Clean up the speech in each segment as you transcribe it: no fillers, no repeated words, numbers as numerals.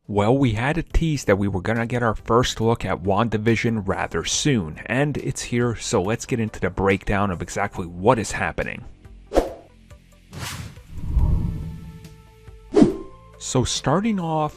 Well, we had a tease that we were going to get our first look at WandaVision rather soon, and it's here, so let's get into the breakdown of exactly what is happening. So starting off,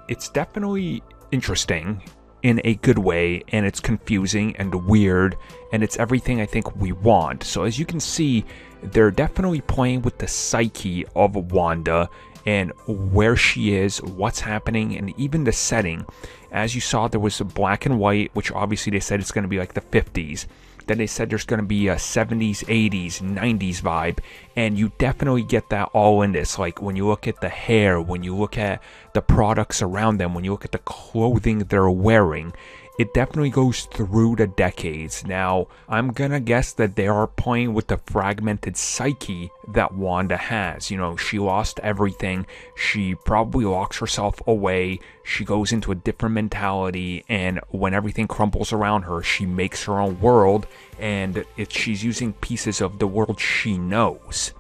it's definitely interesting in a good way, and it's confusing and weird, and it's everything I think we want. So as you can see, they're definitely playing with the psyche of Wanda and where she is, what's happening, and even the setting. As you saw, there was a black and white, which obviously they said it's going to be like the 50s. Then they said there's going to be a 70s, 80s, 90s vibe, and you definitely get that all in this. Like when you look at the hair, when you look at the products around them, when you look at the clothing they're wearing, it definitely goes through the decades. Now, I'm gonna guess that they are playing with the fragmented psyche that Wanda has. You know, she lost everything. She probably locks herself away. She goes into a different mentality, and when everything crumbles around her, she makes her own world, and she's using pieces of the world she knows.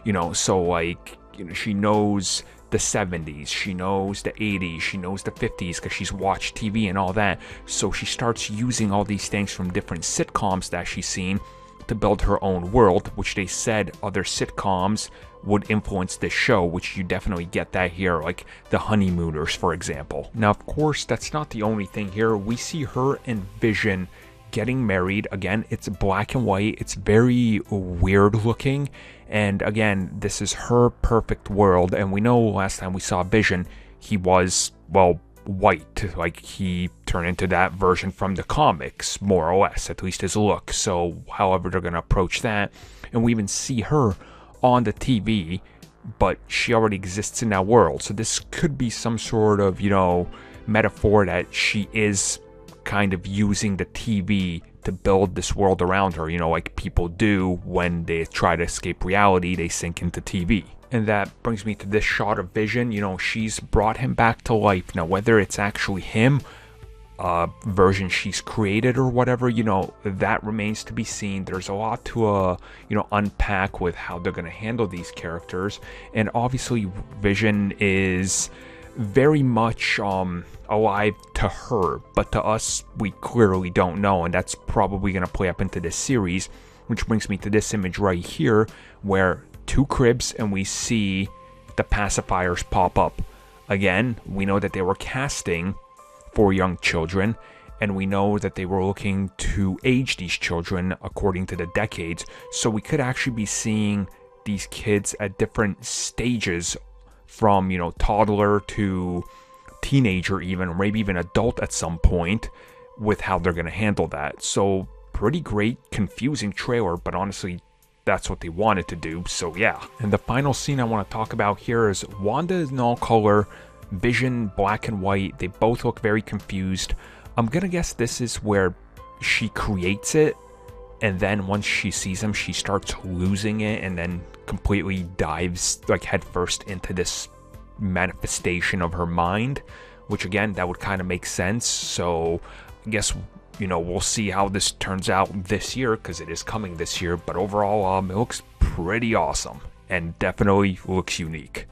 You know, so like, you know, she knows the 70s, she knows the 80s, she knows the 50s because she's watched TV and all that. So she starts using all these things from different sitcoms that she's seen to build her own world, which they said other sitcoms would influence this show, which you definitely get that here, like The Honeymooners, for example. Now, of course, that's not the only thing here. We see her and Vision getting married. Again, it's black and white. It's very weird looking. And again, this is her perfect world. And we know last time we saw Vision, he was, well, white. Like, he turned into that version from the comics, more or less, at least his look. So, however they're going to approach that. And we even see her on the TV, but she already exists in that world. So this could be some sort of, you know, metaphor that she is kind of using the TV to build this world around her, you know, like people do when they try to escape reality, they sink into TV. And that brings me to this shot of Vision. You know, she's brought him back to life. Now, whether it's actually him, version she's created or whatever, you know, that remains to be seen. There's a lot to, you know, unpack with how they're going to handle these characters. And obviously, Vision is very much alive to her, but to us, we clearly don't know, and that's probably going to play up into this series, which brings me to this image right here, where two cribs and we see the pacifiers pop up. Again, we know that they were casting for young children, and we know that they were looking to age these children according to the decades, so we could actually be seeing these kids at different stages from, you know, toddler to teenager even, or maybe even adult at some point, with how they're going to handle that. So pretty great, confusing trailer, but honestly, that's what they wanted to do, so yeah. And the final scene I want to talk about here is Wanda is in all color, Vision black and white. They both look very confused. I'm going to guess this is where she creates it, and then once she sees him, she starts losing it and then completely dives like headfirst into this manifestation of her mind, which again, that would kind of make sense. So I guess, you know, we'll see how this turns out this year, because it is coming this year. But overall, it looks pretty awesome and definitely looks unique.